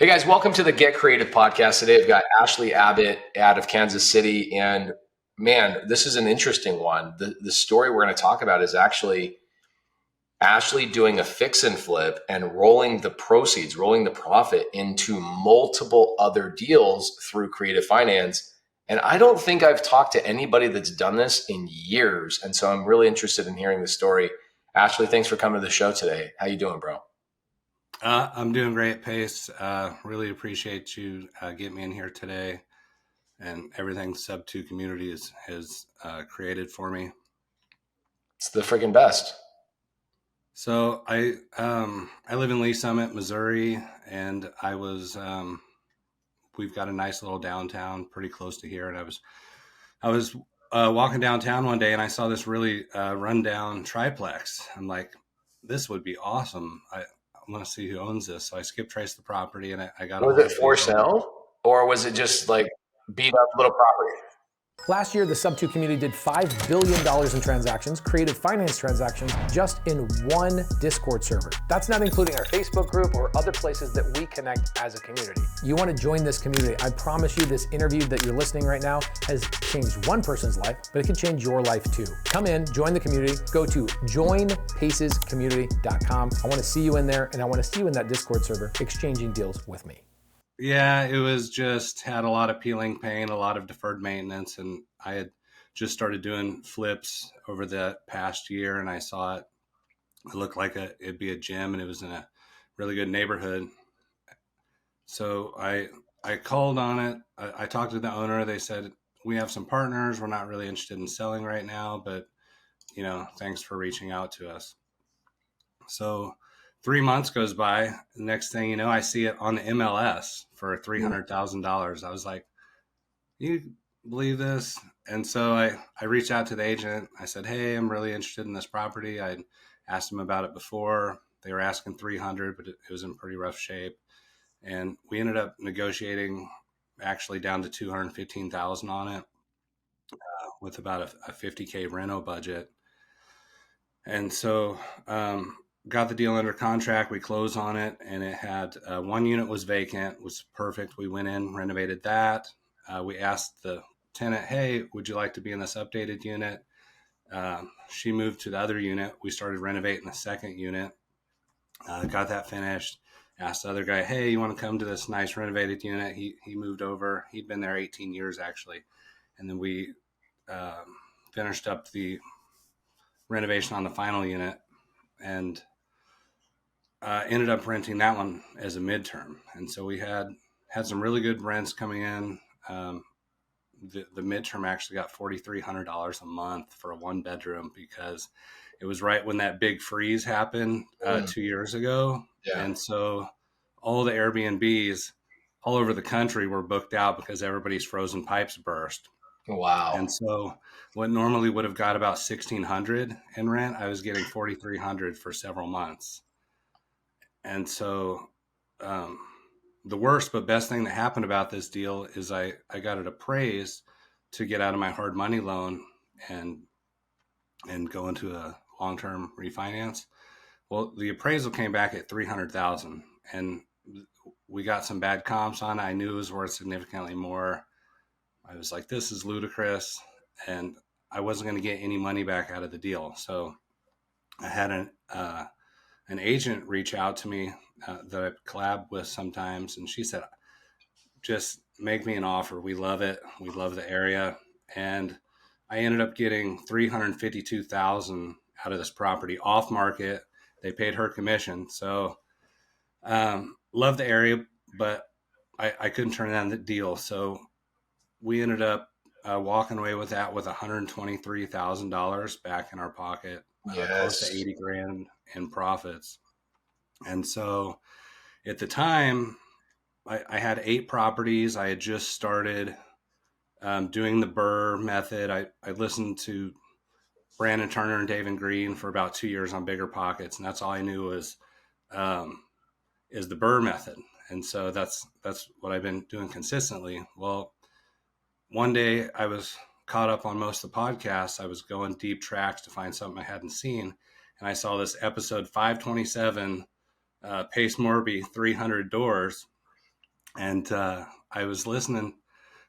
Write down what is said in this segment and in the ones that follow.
Hey guys, welcome to the Get Creative podcast. Today I've got Ashley Abbott out of Kansas City. And man, this is an interesting one. The story we're going to talk about is actually Ashley doing a fix and flip and rolling the proceeds, rolling the profit into multiple other deals through creative finance. And I don't think I've talked to anybody that's done this in years. And so I'm really interested in hearing the story. Ashley, thanks for coming to the show today. How you doing, bro? I'm doing great, Pace. Really appreciate you getting me in here today, and everything SubTo community has created for me. It's the freaking best. So I live in Lee Summit, Missouri, and we've got a nice little downtown pretty close to here, and I was walking downtown one day and I saw this really rundown triplex. I'm like, this would be awesome. I want to see who owns this. So I traced the property and I got. Was it for sale, or was it just like beat up little property? Last year, the SubTo community did $5 billion in transactions, creative finance transactions, just in one Discord server. That's not including our Facebook group or other places that we connect as a community. You want to join this community? I promise you this interview that you're listening right now has changed one person's life, but it can change your life too. Come in, join the community, go to joinpacescommunity.com. I want to see you in there, and I want to see you in that Discord server exchanging deals with me. Yeah, it was just had a lot of peeling paint, a lot of deferred maintenance. And I had just started doing flips over the past year, and I saw it looked like it'd be a gym, and it was in a really good neighborhood. So I called on it. I talked to the owner. They said, we have some partners. We're not really interested in selling right now, but thanks for reaching out to us. So 3 months goes by. The next thing you know, I see it on the MLS for $300,000. I was like, you believe this? And so I reached out to the agent. I said, hey, I'm really interested in this property. I asked them about it before. They were asking 300, but it was in pretty rough shape. And we ended up negotiating actually down to 215,000 on it with about a 50K reno budget. And so, got the deal under contract. We closed on it, and it had one unit was vacant, was perfect. We went in, renovated that. We asked the tenant, hey, would you like to be in this updated unit? She moved to the other unit. We started renovating the second unit, got that finished. Asked the other guy, hey, you want to come to this nice renovated unit? He moved over. He'd been there 18 years actually. And then we finished up the renovation on the final unit, and ended up renting that one as a midterm. And so we had some really good rents coming in. The midterm actually got $4,300 a month for a 1-bedroom because it was right when that big freeze happened 2 years ago. Yeah. And so all the Airbnbs all over the country were booked out because everybody's frozen pipes burst. Wow. And so what normally would have got about $1,600 in rent, I was getting $4,300 for several months. And so the worst but best thing that happened about this deal is I got it appraised to get out of my hard money loan and go into a long-term refinance. Well, the appraisal came back at $300,000, and we got some bad comps on it. I knew it was worth significantly more. I was like, this is ludicrous, and I wasn't going to get any money back out of the deal. So I had an agent reach out to me that I collab with sometimes, and she said, just make me an offer. We love it. We love the area. And I ended up getting $352,000 out of this property off market. They paid her commission. So love the area, but I couldn't turn down the deal. So we ended up walking away with that with $123,000 back in our pocket, close to $80,000 in profits. And so at the time, I had 8 properties. I had just started doing the BRRRR method. I listened to Brandon Turner and David Green for about 2 years on Bigger Pockets, and that's all I knew was is the BRRRR method. And so that's what I've been doing consistently. Well, one day I was caught up on most of the podcasts. I was going deep tracks to find something I hadn't seen, and I saw this episode 527, Pace Morby, 300 Doors. And I was listening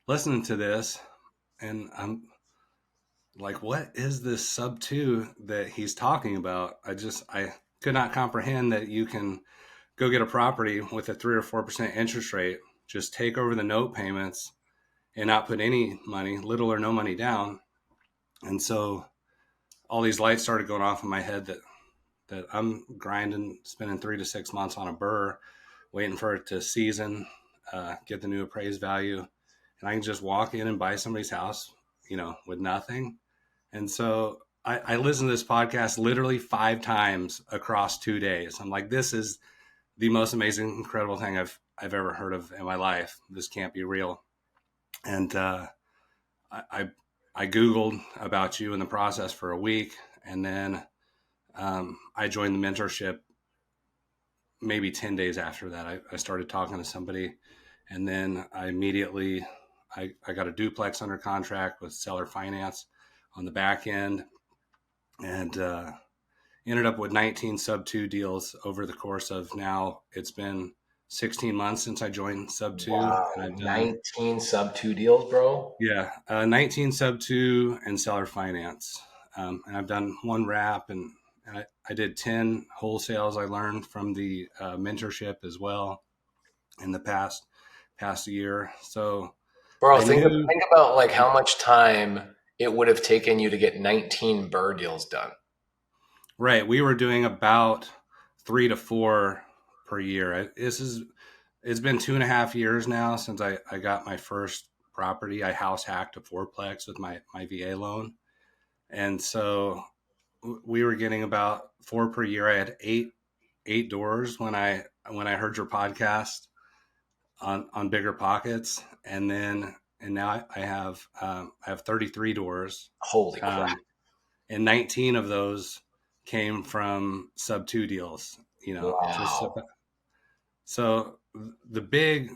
to this, and I'm like, what is this SubTo that he's talking about? I could not comprehend that you can go get a property with a 3 or 4% interest rate, just take over the note payments and not put any money, little or no money down. And so all these lights started going off in my head that I'm grinding, spending 3 to 6 months on a BRRRR, waiting for it to season, get the new appraised value, and I can just walk in and buy somebody's house, with nothing. And so I listened to this podcast literally 5 times across 2 days. I'm like, this is the most amazing, incredible thing I've ever heard of in my life. This can't be real. And I Googled about you in the process for a week, and then I joined the mentorship. Maybe 10 days after that, I started talking to somebody, and then I immediately I got a duplex under contract with seller finance on the back end, and ended up with 19 SubTo deals over the course of, now it's been 16 months since I joined SubTo. Wow, And I've done 19 SubTo deals, bro. 19 SubTo and seller finance. And I've done one wrap, and I did 10 wholesales. I learned from the mentorship as well in the past year. So, Bro, I think knew, about like how much time it would have taken you to get 19 BRRRR deals done. right, we were doing about 3 to 4 per year. It's been 2.5 years now since I got my first property. I house hacked a fourplex with my VA loan. And so we were getting about 4 per year. I had eight doors when I heard your podcast on Bigger Pockets, and now I have 33 doors. Holy crap. And 19 of those came from SubTo deals. Wow. So the big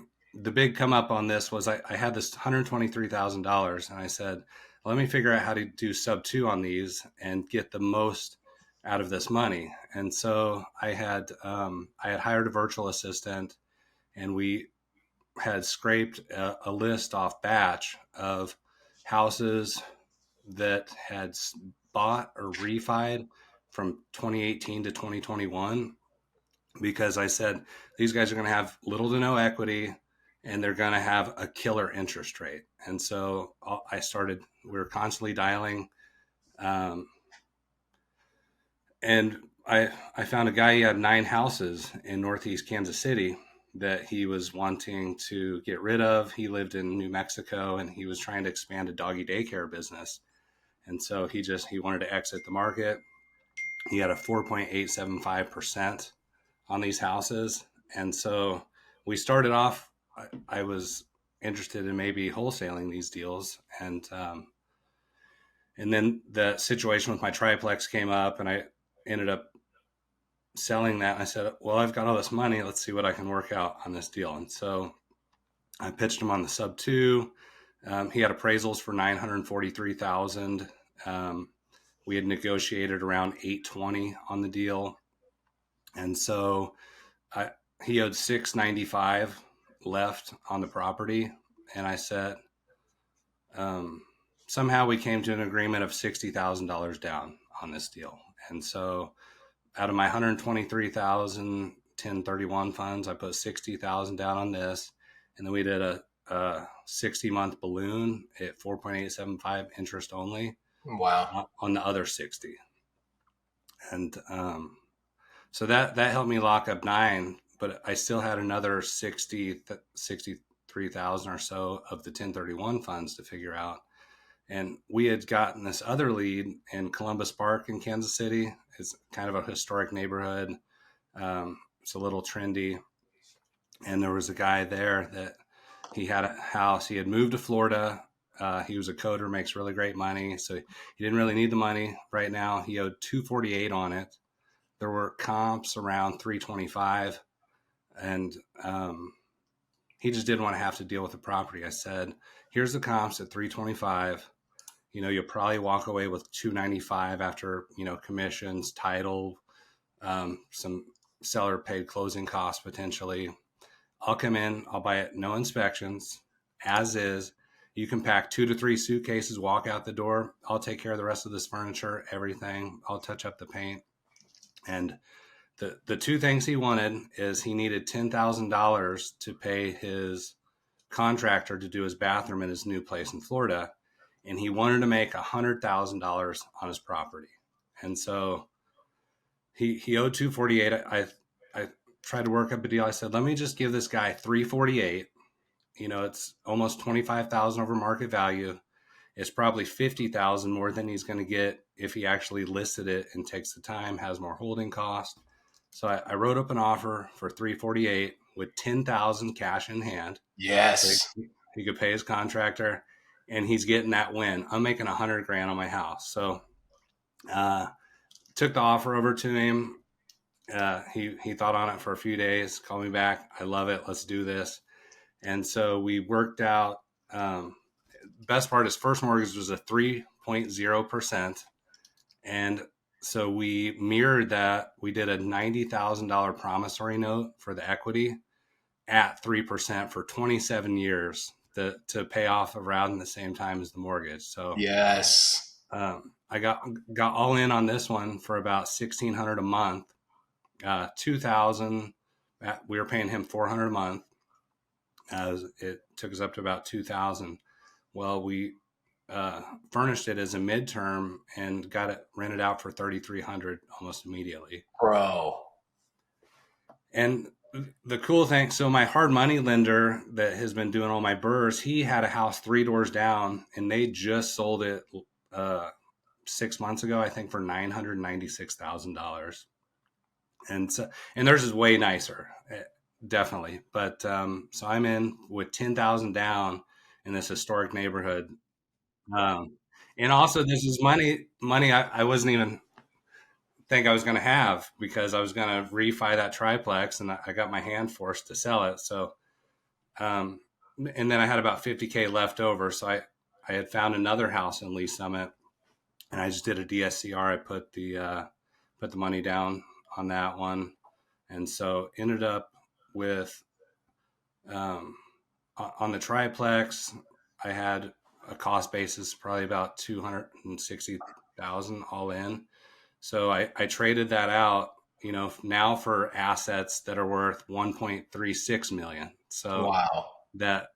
come up on this was I had this $123,000, and I said, let me figure out how to do SubTo on these and get the most out of this money. And so I had hired a virtual assistant, and we had scraped a list off batch of houses that had bought or refied from 2018 to 2021, because I said, these guys are going to have little to no equity, and they're going to have a killer interest rate. And so we were constantly dialing. And I found a guy, he had 9 houses in Northeast Kansas City that he was wanting to get rid of. He lived in New Mexico, and he was trying to expand a doggy daycare business. And so he wanted to exit the market. He had a 4.875% on these houses. And so we started off, I was interested in maybe wholesaling these deals. And then the situation with my triplex came up, and I ended up selling that. And I said, well, I've got all this money. Let's see what I can work out on this deal. And so I pitched him on the SubTo. He had appraisals for $943,000. We had negotiated around $820 on the deal. And so he owed $695 left on the property. And I said, somehow we came to an agreement of $60,000 down on this deal. And so out of my 123,000 1031 funds, I put 60,000 down on this. And then we did a 60-month balloon at 4.875 interest only. Wow. On the other 60. And so that helped me lock up 9, but I still had another 63,000 or so of the 1031 funds to figure out. And we had gotten this other lead in Columbus Park in Kansas City. It's kind of a historic neighborhood. It's a little trendy. And there was a guy there that he had a house. He had moved to Florida. He was a coder, makes really great money. So he didn't really need the money right now. He owed $248 on it. There were comps around $325. And he just didn't want to have to deal with the property. I said, here's the comps at $325. You'll probably walk away with $295 after, commissions, title, some seller paid closing costs potentially. I'll come in, I'll buy it, no inspections, as is. You can pack 2 to 3 suitcases, walk out the door. I'll take care of the rest of this furniture, everything. I'll touch up the paint. And the two things he wanted is he needed $10,000 to pay his contractor to do his bathroom in his new place in Florida. And he wanted to make $100,000 on his property. And so he owed 248. I tried to work up a deal. I said, let me just give this guy 348. You know, it's almost 25,000 over market value. It's probably 50,000 more than he's going to get if he actually listed it and takes the time, has more holding cost. So I wrote up an offer for 348 with 10,000 cash in hand. Yes. So he could pay his contractor, and he's getting that win. I'm making $100,000 on my house. So took the offer over to him. He thought on it for a few days, called me back. I love it. Let's do this. And so we worked out. Best part is first mortgage was a 3.0%. And so we mirrored that. We did a $90,000 promissory note for the equity at 3% for 27 years to pay off around the same time as the mortgage. So yes, I got all in on this one for about $1,600 a month. 2,000. We were paying him $400 a month. It took us up to about 2,000. Well, we furnished it as a midterm and got it rented out for 3,300 almost immediately. bro. And the cool thing, so my hard money lender that has been doing all my BRRRRs, he had a house 3 doors down, and they just sold it 6 months ago, I think, for $996,000. And so, and theirs is way nicer, definitely. But so I'm in with 10,000 down in this historic neighborhood. And also this is money I wasn't even think I was going to have, because I was going to refi that triplex, and I got my hand forced to sell it. So, and then I had about 50K left over. So I had found another house in Lee Summit, and I just did a DSCR. I put the money down on that one. And so ended up with, on the triplex, I had a cost basis probably about 260,000 all in. So I traded that out, you know, now for assets that are worth 1.36 million. So wow, that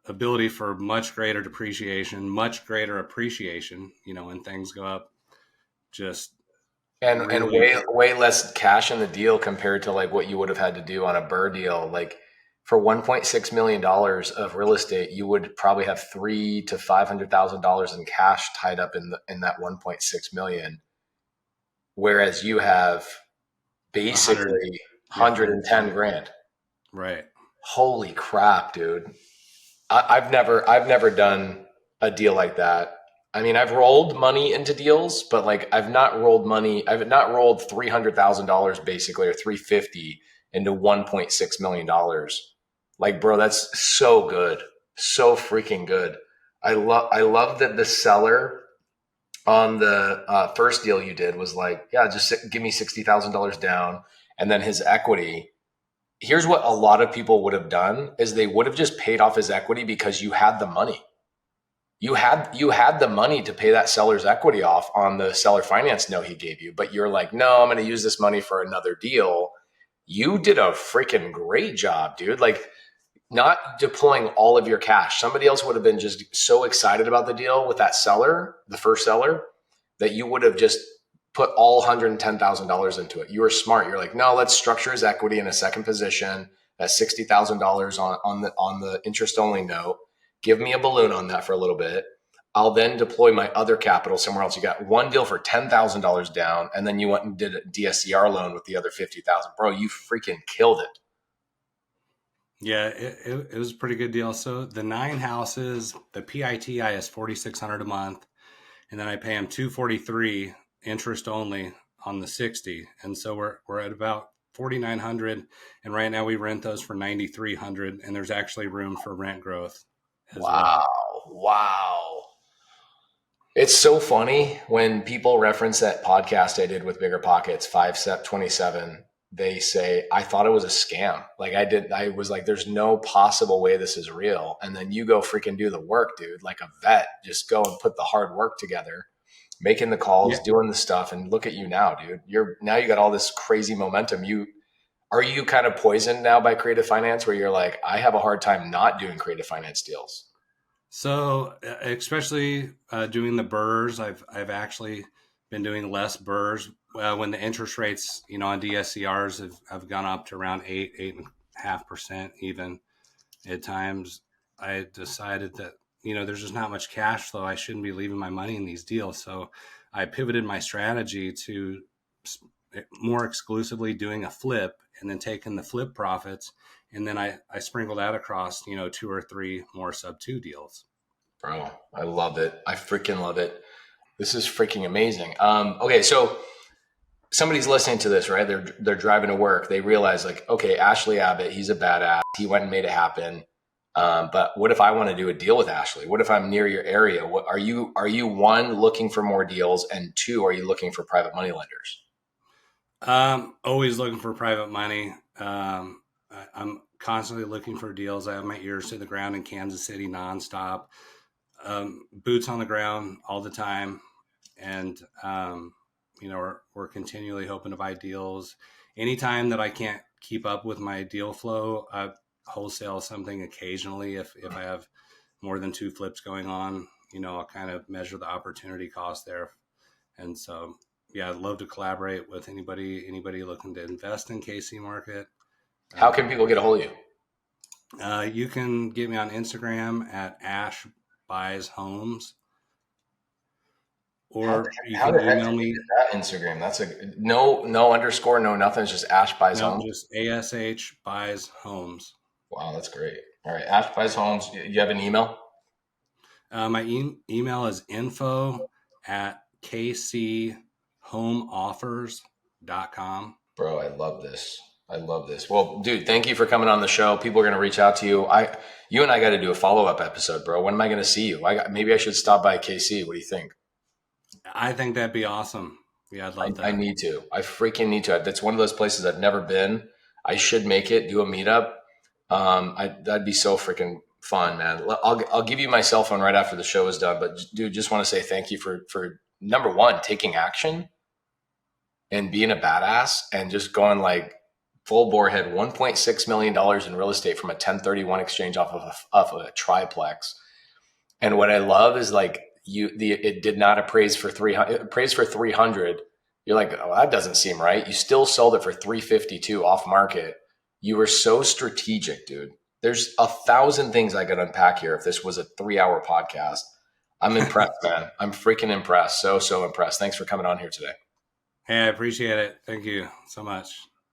ability for much greater depreciation, much greater appreciation, you know, when things go up, just and really, way less cash in the deal compared to like what you would have had to do on a BRRRR deal. Like for $1.6 million of real estate, you would probably have $300,000 to $500,000 in cash tied up in that 1.6 million. Whereas you have basically 110 grand. right. Holy crap, dude. I've never done a deal like that. I mean, I've rolled money into deals, but like I've not rolled $300,000 basically, or 350 into $1.6 million. Like, bro, that's so good. So freaking good. I love that the seller on the first deal you did was like, yeah, just give me $60,000 down. And then his equity. Here's what a lot of people would have done is they would have just paid off his equity because you had the money. You had the money to pay that seller's equity off on the seller finance note he gave you. But you're like, no, I'm going to use this money for another deal. You did a freaking great job, dude. Like, not deploying all of your cash. Somebody else would have been just so excited about the deal with that seller, the first seller, that you would have just put all $110,000 into it. You were smart. You're like, no, let's structure his equity in a second position at $60,000 on the interest only note. Give me a balloon on that for a little bit. I'll then deploy my other capital somewhere else. You got one deal for $10,000 down, and then you went and did a DSCR loan with the other 50,000. Bro, you freaking killed it. Yeah, it was a pretty good deal. So the 9 houses, the PITI is $4,600 a month, and then I pay them $243 interest only on the 60, and so we're at about $4,900, and right now we rent those for $9,300, and there's actually room for rent growth as well. Wow. It's so funny when people reference that podcast I did with Bigger Pockets, 5 Step 27. they say, I thought it was a scam. Like I was like, there's no possible way this is real. And then you go freaking do the work, dude, like a vet, just go and put the hard work together, making the calls, doing the stuff. And look at you now, dude. You got all this crazy momentum. Are you kind of poisoned now by creative finance where you're like, I have a hard time not doing creative finance deals? So especially doing the BRRRRs, I've actually been doing less BRRRRs when the interest rates, on DSCRs have gone up to around 8.5% even at times. I decided that, there's just not much cash flow. I shouldn't be leaving my money in these deals. So I pivoted my strategy to more exclusively doing a flip and then taking the flip profits. And then I sprinkled that across, 2 or 3 more SubTo deals. Bro, I love it. I freaking love it. This is freaking amazing. Okay, so somebody's listening to this, right? They're driving to work. They realize like, okay, Ashley Abbott, he's a badass. He went and made it happen. But what if I want to do a deal with Ashley? What if I'm near your area? Are you one, looking for more deals, and 2, are you looking for private money lenders? Always looking for private money. I'm constantly looking for deals. I have my ears to the ground in Kansas City nonstop, boots on the ground all the time. And, we're continually hoping to buy deals. Anytime that I can't keep up with my deal flow, I wholesale something occasionally. If I have more than 2 flips going on, I'll kind of measure the opportunity cost there. And so, yeah, I'd love to collaborate with anybody looking to invest in KC market. How can people get a hold of you? You can get me on Instagram at Ash Buys Homes, or you can email me. That Instagram? That's no underscore, no nothing. It's just Ash Buys Homes. Just ASH Buys Homes. Wow, that's great. All right, Ash Buys Homes. You have an email? My email is info@kchomeoffers.com. Bro, I love this. Well, dude, thank you for coming on the show. People are going to reach out to you. You and I got to do a follow-up episode, bro. When am I going to see you? Maybe I should stop by KC. What do you think? I think that'd be awesome. Yeah, I'd love that. I need to. I freaking need to. That's one of those places I've never been. I should make it, do a meetup. That'd be so freaking fun, man. I'll give you my cell phone right after the show is done. But dude, just want to say thank you for number one, taking action and being a badass and just going like full bore head, $1.6 million in real estate from a 1031 exchange off of a triplex. And what I love is like it did not appraise for 300, appraised for 300. You're like, oh, that doesn't seem right. You still sold it for 352 off market. You were so strategic, dude. There's 1,000 things I could unpack here if this was a 3-hour podcast. I'm impressed, man. I'm freaking impressed. So impressed. Thanks for coming on here today. Hey, I appreciate it. Thank you so much.